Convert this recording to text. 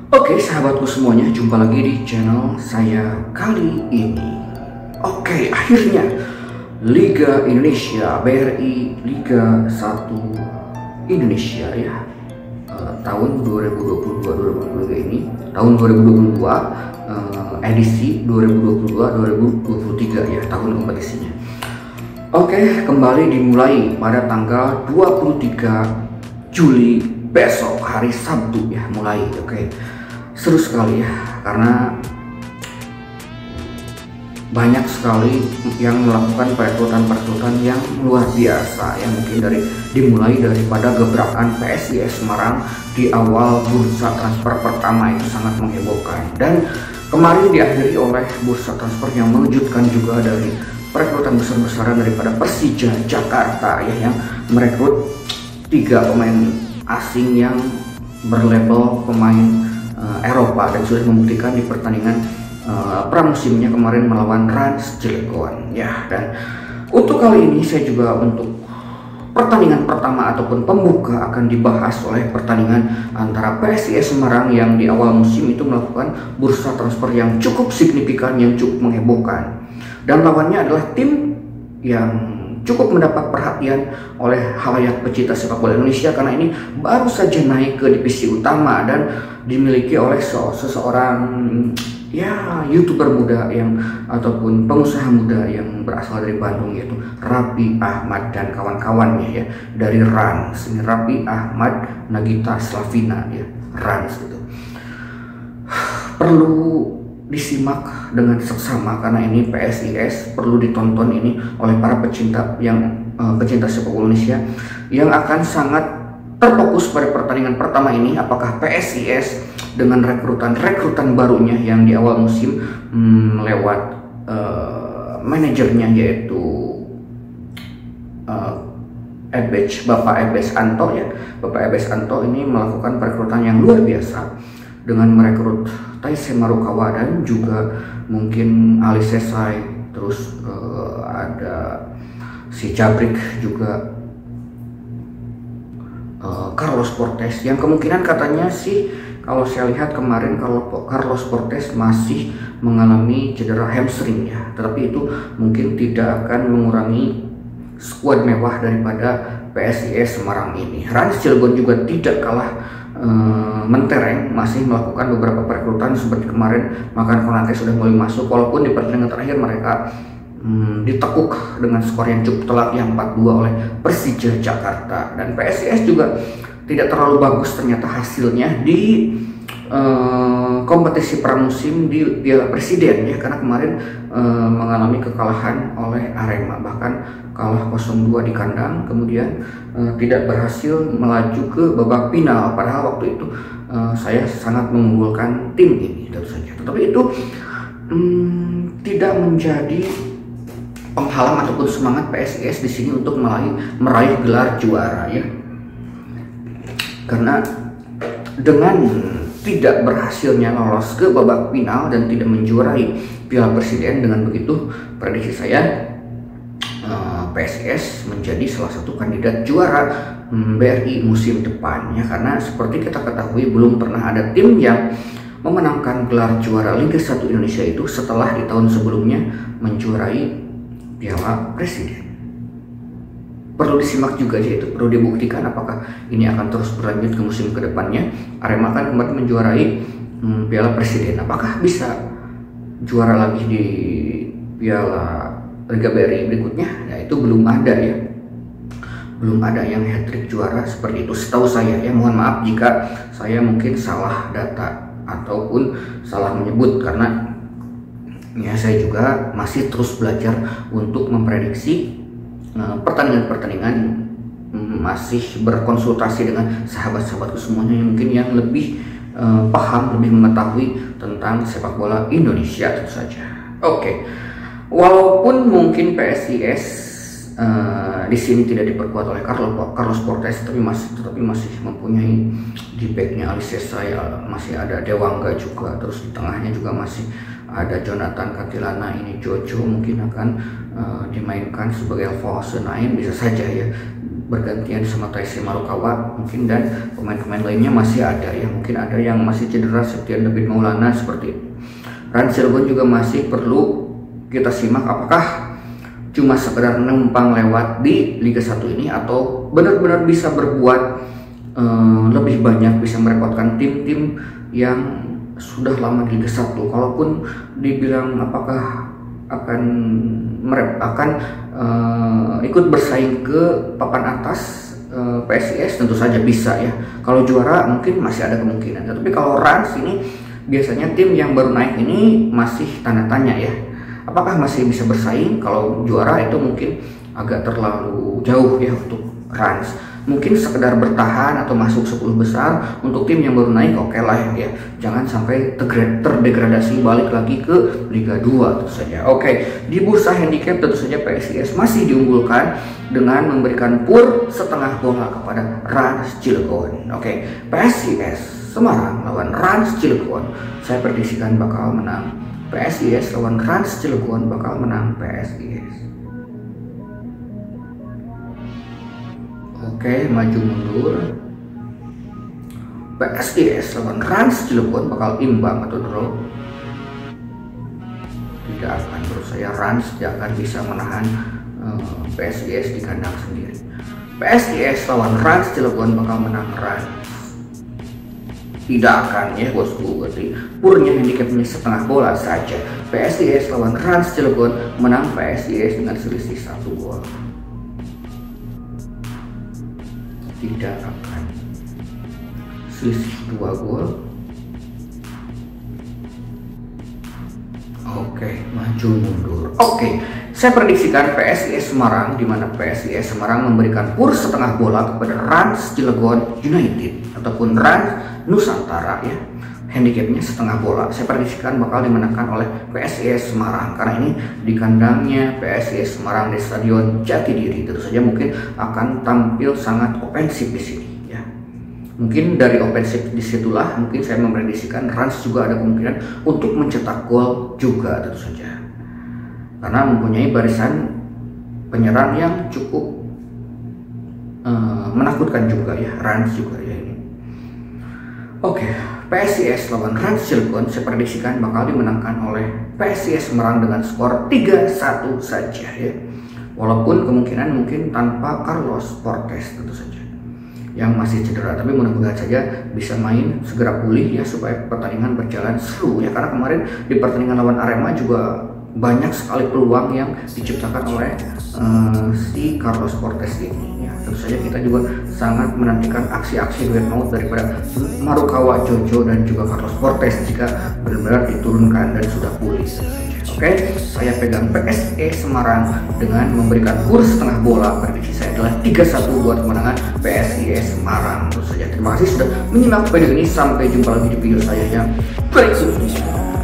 Oke, sahabatku semuanya, jumpa lagi di channel saya kali ini. Oke, akhirnya Liga Indonesia, BRI Liga 1 Indonesia ya, tahun 2022 ini, tahun 2022, edisi 2022-2023 ya, tahun kompetisinya. Oke, kembali dimulai pada tanggal 23 Juli besok, hari Sabtu ya, mulai. Oke, seru sekali ya, karena banyak sekali yang melakukan perekrutan yang luar biasa ya, mungkin dimulai daripada gebrakan PSIS Semarang di awal bursa transfer pertama itu sangat menghebohkan, dan kemarin diakhiri oleh bursa transfer yang mengejutkan juga dari perekrutan besar-besaran daripada Persija Jakarta ya, yang merekrut 3 pemain asing yang berlabel pemain Eropa dan sudah membuktikan di pertandingan pramusimnya kemarin melawan Rans Cilegon ya. Dan untuk kali ini saya juga untuk pertandingan pertama ataupun pembuka akan dibahas oleh pertandingan antara PSIS Semarang yang di awal musim itu melakukan bursa transfer yang cukup signifikan, yang cukup menghebohkan, dan lawannya adalah tim yang cukup mendapat perhatian oleh khalayak pecinta sepak bola Indonesia karena ini baru saja naik ke divisi utama dan dimiliki oleh seseorang ya, YouTuber muda yang ataupun pengusaha muda yang berasal dari Bandung, yaitu Raffi Ahmad dan kawan-kawannya ya, dari Rans. Ini Raffi Ahmad Nagita Slavina ya, Rans gitu. Perlu disimak dengan seksama karena ini PSIS perlu ditonton ini oleh para pecinta pecinta sepak bola Indonesia yang akan sangat terfokus pada pertandingan pertama ini. Apakah PSIS dengan rekrutan barunya yang di awal musim lewat manajernya, yaitu Bapak Ebes Anto ya, Bapak Ebes Anto ini melakukan perekrutan yang luar biasa dengan merekrut Taise Marukawa dan juga mungkin Ali Sesai, terus ada si Jabrik juga, Carlos Portes yang kemungkinan katanya sih, kalau saya lihat kemarin kalau Carlos Portes masih mengalami cedera hamstring ya, tetapi itu mungkin tidak akan mengurangi skuad mewah daripada PSIS Semarang ini. Rans Cilegon juga tidak kalah mentereng, masih melakukan beberapa perekrutan seperti kemarin Makan Konate sudah mulai masuk, walaupun di pertandingan terakhir mereka ditekuk dengan skor yang cukup telak yang 4-2 oleh Persija Jakarta. Dan PSIS juga tidak terlalu bagus ternyata hasilnya di kompetisi pramusim di Piala Presiden ya, karena kemarin mengalami kekalahan oleh Arema, bahkan kalah 0-2 di kandang, kemudian tidak berhasil melaju ke babak final, padahal waktu itu saya sangat mengunggulkan tim ini tentu saja. Tetapi itu tidak menjadi penghalang ataupun semangat PSIS di sini untuk meraih gelar juara ya, karena dengan tidak berhasilnya lolos ke babak final dan tidak menjuarai Piala Presiden, dengan begitu prediksi saya PSIS menjadi salah satu kandidat juara BRI musim depan ya, karena seperti kita ketahui belum pernah ada tim yang memenangkan gelar juara Liga 1 Indonesia itu setelah di tahun sebelumnya menjuarai Piala Presiden. Perlu disimak juga sih, itu perlu dibuktikan apakah ini akan terus berlanjut ke musim kedepannya. Arema kan kemarin menjuarai Piala Presiden, apakah bisa juara lagi di Piala Liga BRI berikutnya? Ya itu belum ada ya, belum ada yang hat-trick juara seperti itu setahu saya ya. Mohon maaf jika saya mungkin salah data ataupun salah menyebut, karena ya saya juga masih terus belajar untuk memprediksi pertandingan-pertandingan, masih berkonsultasi dengan sahabat-sahabatku semuanya yang mungkin yang lebih paham, lebih mengetahui tentang sepak bola Indonesia tentu saja. Oke, walaupun mungkin PSIS di sini tidak diperkuat oleh Carlos Portes, tapi masih mempunyai di backnya Ali Sesai, masih ada Dewangga juga, terus di tengahnya juga masih ada Jonathan Katilana, ini Jojo mungkin akan dimainkan sebagai false nine bisa saja ya. bergantian sama Taisi Marukawa mungkin, dan pemain-pemain lainnya masih ada ya, mungkin ada yang masih cedera seperti David Maulana seperti itu. Rans Cilegon juga masih perlu kita simak apakah cuma sekedar numpang lewat di Liga 1 ini atau benar-benar bisa berbuat lebih banyak, bisa merepotkan tim-tim yang sudah lama di Liga 1. Kalaupun dibilang apakah akan ikut bersaing ke papan atas PSIS, tentu saja bisa ya. Kalau juara mungkin masih ada kemungkinan, tapi kalau Rans ini biasanya tim yang baru naik ini masih tanda tanya ya, apakah masih bisa bersaing. Kalau juara itu mungkin agak terlalu jauh ya untuk Rans. Mungkin sekedar bertahan atau masuk 10 besar untuk tim yang baru naik, oke lah ya. Jangan sampai terdegradasi balik lagi ke Liga 2 tentu saja. Oke, di bursa handicap tentu saja PSIS masih diunggulkan dengan memberikan PUR setengah bola kepada Rans Cilegon. Oke, PSIS Semarang lawan Rans Cilegon, saya prediksikan bakal menang PSIS. Lawan Rans Cilegon bakal menang PSIS. Oke, maju mundur. PSIS lawan Rans Cilegon bakal imbang atau draw. Tidak akan, menurut saya Rans tidak akan bisa menahan PSIS di kandang sendiri. PSIS lawan Rans Cilegon bakal menang Rans. Tidak akan ya bosku, berarti purnya handicapnya setengah bola saja. PSIS lawan Rans Cilegon menang PSIS dengan selisih 1 gol. Tidak akan, selisih 2 gol. Oke, maju mundur. Oke, saya prediksikan PSIS Semarang, di mana PSIS Semarang memberikan PUR setengah bola kepada Rans Cilegon United ataupun Rans Nusantara ya. Handicapnya setengah bola. Saya prediksikan bakal dimenangkan oleh PSIS Semarang karena ini di kandangnya PSIS Semarang di Stadion Jatidiri. Tentu saja mungkin akan tampil sangat ofensif di sini ya. Mungkin dari ofensif disitulah mungkin saya memprediksikan Rans juga ada kemungkinan untuk mencetak gol juga tentu saja. Karena mempunyai barisan penyerang yang cukup menakutkan juga ya, Rans juga ya ini. Oke, PSIS lawan Rans Cilegon saya prediksikan bakal dimenangkan oleh PSIS Semarang dengan skor 3-1 saja ya. Walaupun kemungkinan mungkin tanpa Carlos Portes tentu saja yang masih cedera, tapi mudah-mudahan saja bisa main segera pulih ya supaya pertandingan berjalan seru ya. Karena kemarin di pertandingan lawan Arema juga banyak sekali peluang yang diciptakan oleh si Carlos Portes ini ya. Tentu saja kita juga sangat menantikan aksi-aksi duet maut daripada Marukawa Jojo dan juga Carlos Portes jika benar-benar diturunkan dan sudah pulih. Oke, saya pegang PSIS Semarang dengan memberikan PUR setengah bola. Prediksi saya adalah 3-1 buat kemenangan PSIS Semarang. Terus saja terima kasih sudah menyimak video ini, sampai jumpa lagi di video saya yang berikutnya.